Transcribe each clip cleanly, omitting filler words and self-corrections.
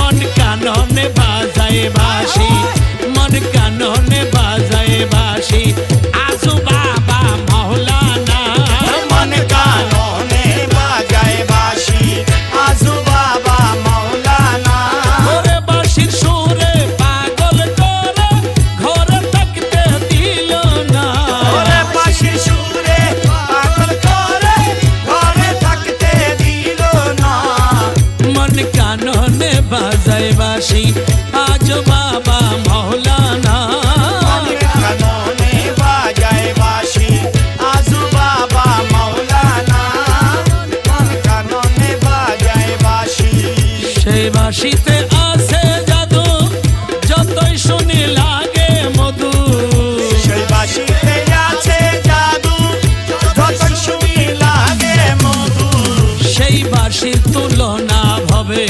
মন কাননে বাজায় বাঁশি, মন কাননে বাজায় বাঁশি আজু বাবা মাওলানা। মন কাননে বাজায় বাঁশি আজু বাবা মাওলানা। ওরে বাঁশির সুরে পাগল করে ঘরে থাকতে দিল না। ওরে বাঁশির সুরে পাগল করে ঘরে থাকতে দিল না। মন কাননে বাজায় বাঁশি আজু বাবা মাওলানা। মন কাননে বাজায় বাঁশি আজু বাবা মাওলানা। মন কাননে বাজায় বাঁশি। সেই বাঁশিতে আছে জাদু যতই শুনি লাগে মধু। সেই বাঁশিতে আছে জাদু যতই শুনি লাগে মধু। সেই বাঁশির তুলনা ভবে,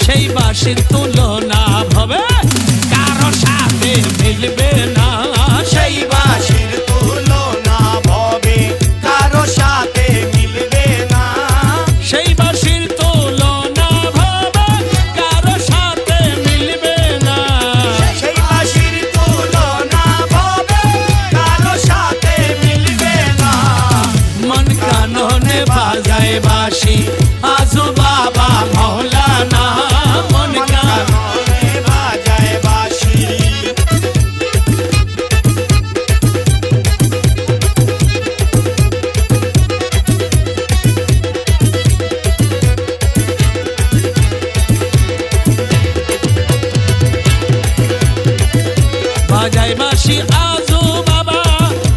সেই বাঁশির তুলনা ভবে কারো সাথে মিলবে না। সেই বাঁশির তুলনা ভবে কারো সাথে মিলবে না। সেই বাঁশির তুলনা ভবে কারো সাথে মিলবে না। সেই বাঁশির তুলনা ভবে কারো সাথে মিলবে না। মন কাননে বাজায় বাঁশি আজু বাবা মাওলানা। মন কাননে বাজায় বাঁশি। বাজায় বাঁশি আজু বাবা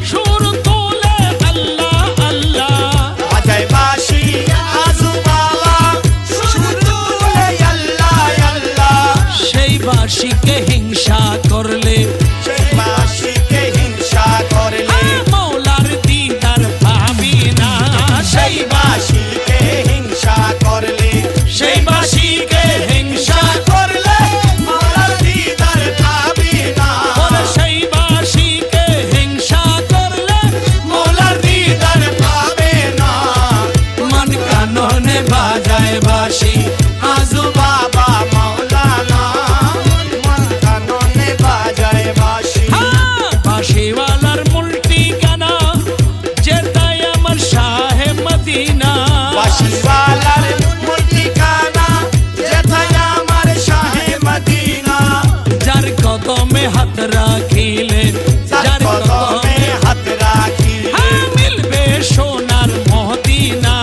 সুর তুলে আল্লাহ আল্লাহ। বাজায় বাঁশি আজু বাবা সুর তুলে আল্লাহ আল্লাহ। সেই বাঁশিকে হিংসা করলে, সেই বাঁশিকে হিংসা করলে মৌলার দিদার পাবি না। সেই বাঁশিকে হিংসা করলে সেই বাঁশিকে হিংসা করলে মাওলার দিদার পাবি না। করে, সেই বাঁশিকে হিংসা করলে মাওলার দিদার পাবে না। মন কাননে বাজায় বাঁশি আজু বাবা মাওলানা। মন কাননে বাজায় বাঁশি। বাঁশিওয়ালার মুলটি গানা যেটাই আমার শাহে মদিনা। বাঁশিওয়ালার ঠিকানা যেথায় আমার শাহে মদিনা। যার কদমে হাত রাখিলে, যার কদমে হাত রাখিলে মিলবে সোনার মদিনা।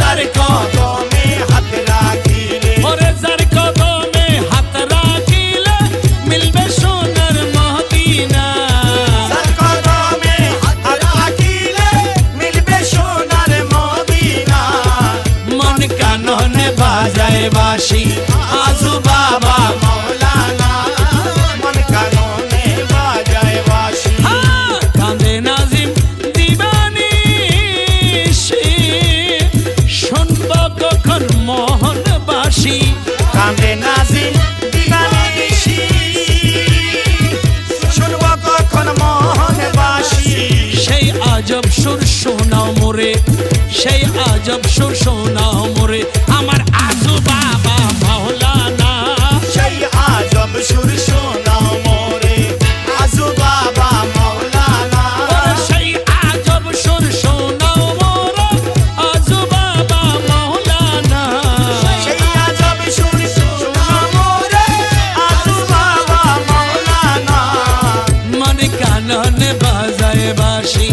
যার কদমে হাত রাখিলে ওরে যার কদমে হাত রাখিলে মিলবে সোনার মদিনা। যার কদমে হাত রাখিলে মিলবে সোনার মদিনা। মন কাননে বাজায় বাঁশি আজু বাবা মাওলানা। মন কাননে বাজায় বাঁশি। কাঁদে নাজিম দিবানিশি শুনব কখন মোহন বাঁশি। কান্দে নাজিম দিবানিশি শুনব কখন মোহন বাঁশি। সেই আজব সুর শোনাও মোরে, সেই আজব সুর শোনাও মোরে আমার আজু বাবা মাওলানা। সেই আজব সুর শোনাও মোরে আজু বাবা মাওলানা। ওরে সেই আজব সুর শোনাও মোরে আজু বাবা মাওলানা। সেই আজব সুর শোনাও মোরে আজু বাবা মাওলানা। মন কাননে বাজায় বাঁশি